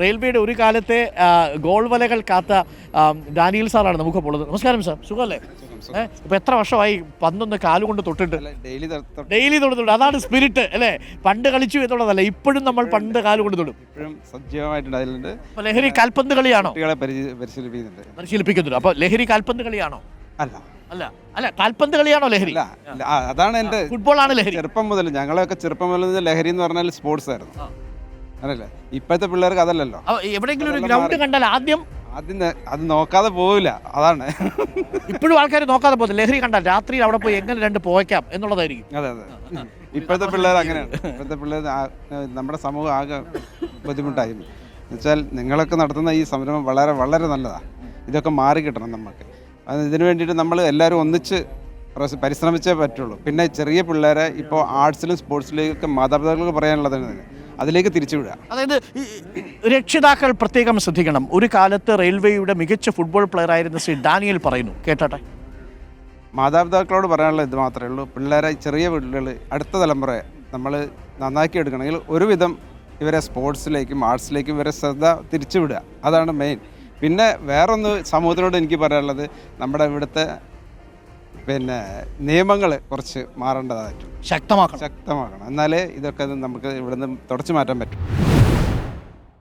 റെയിൽവേയുടെ ഒരു കാലത്തെ ഗോൾ വലകൾ കാത്ത ഡാനിയൽ സാറാണ് നമുക്കിപ്പോൾ ഉള്ളത്. നമസ്കാരം സാർ, സുഖമല്ലേ? ഇപ്പൊ എത്ര വർഷമായി പന്തൊന്ന് കാലുകൊണ്ട് തൊട്ടിട്ട്? ഡെയിലി തൊടുന്നുണ്ട്. അതാണ് സ്പിരിറ്റ് അല്ലേ? പണ്ട് കളിച്ചു എന്നുള്ളതല്ല, ഇപ്പോഴും നമ്മൾ പണ്ട് കാലുകൊണ്ട് തൊടും. ലഹരി കാൽപന്ത് കളിയാണോ? പരിശീലിപ്പിക്കുന്നുണ്ട്. അപ്പൊ ലഹരി കാൽപന്ത് കളിയാണോ? അല്ല, കാൽപന്ത് കളിയാണോ ലഹരി? അതാണ് എന്റെ ഫുട്ബോൾ ആണ് ലഹരി. ചെറുപ്പം മുതൽ ഞങ്ങളൊക്കെ ചെറുപ്പം മുതൽ ലഹരി എന്ന് പറഞ്ഞാൽ സ്പോർട്സ് ആയിരുന്നു. അതല്ലേ ഇപ്പോഴത്തെ പിള്ളേർക്ക് അതല്ലല്ലോ. എവിടെയെങ്കിലും ഒരു ഗ്രൗണ്ട് കണ്ടാൽ ആദ്യം അത് നോക്കാതെ പോവില്ല. അതാണ് ഇപ്പോഴും ആൾക്കാർ നോക്കാതെ പോകുന്നത്. ലഹരി കണ്ടാൽ രാത്രിയിൽ അവിടെ പോയി എങ്ങനെ രണ്ട് പോയ്ക്കാം എന്നുള്ളതായിരിക്കും. അതെ. ഇപ്പോഴത്തെ പിള്ളേർ അങ്ങനെയാണ്. ഇപ്പോഴത്തെ പിള്ളേർ നമ്മുടെ സമൂഹം ആകെ ബുദ്ധിമുട്ടായി. എന്നുവെച്ചാൽ നിങ്ങളൊക്കെ നടത്തുന്ന ഈ സംരംഭം വളരെ വളരെ നല്ലതാണ്. ഇതൊക്കെ മാറി കിട്ടണം നമുക്ക്. ഇതിനു വേണ്ടിയിട്ട് നമ്മൾ എല്ലാവരും ഒന്നിച്ച് പരിശ്രമിച്ചേ പറ്റുള്ളൂ. പിന്നെ ചെറിയ പിള്ളേരെ ഇപ്പോൾ ആർട്സിലും സ്പോർട്സിലേക്കൊക്കെ മാതാപിതാക്കൾക്ക് പറയാനുള്ളതാണ് അതിലേക്ക് തിരിച്ചുവിടുക. അതായത് രക്ഷിതാക്കൾ പ്രത്യേകം ശ്രദ്ധിക്കണം. ഒരു കാലത്ത് റെയിൽവേയുടെ മികച്ച ഫുട്ബോൾ പ്ലെയർ ആയിരുന്ന ശ്രീ ഡാനിയൽ പറയുന്നു, കേട്ടട്ടെ. മാതാപിതാക്കളോട് പറയാനുള്ള ഇത് മാത്രമേ ഉള്ളൂ. പിള്ളേരെ, ചെറിയ പിള്ളേർ, അടുത്ത തലമുറയെ നമ്മൾ നന്നാക്കി എടുക്കണമെങ്കിൽ ഒരുവിധം ഇവരെ സ്പോർട്സിലേക്കും ആർട്സിലേക്കും ഇവരെ ശ്രദ്ധ തിരിച്ചുവിടുക. അതാണ് മെയിൻ. പിന്നെ വേറൊന്ന് സമൂഹത്തിനോട് എനിക്ക് പറയാനുള്ളത്, നമ്മുടെ ഇവിടുത്തെ നിയമങ്ങൾ കുറച്ച് മാറേണ്ടതായിട്ടുണ്ട്. ശക്തമാക്കണം. എന്നാലേ ഇതൊക്കെ നമുക്ക് ഇവിടുന്ന് തുടച്ചു മാറ്റാൻ പറ്റും.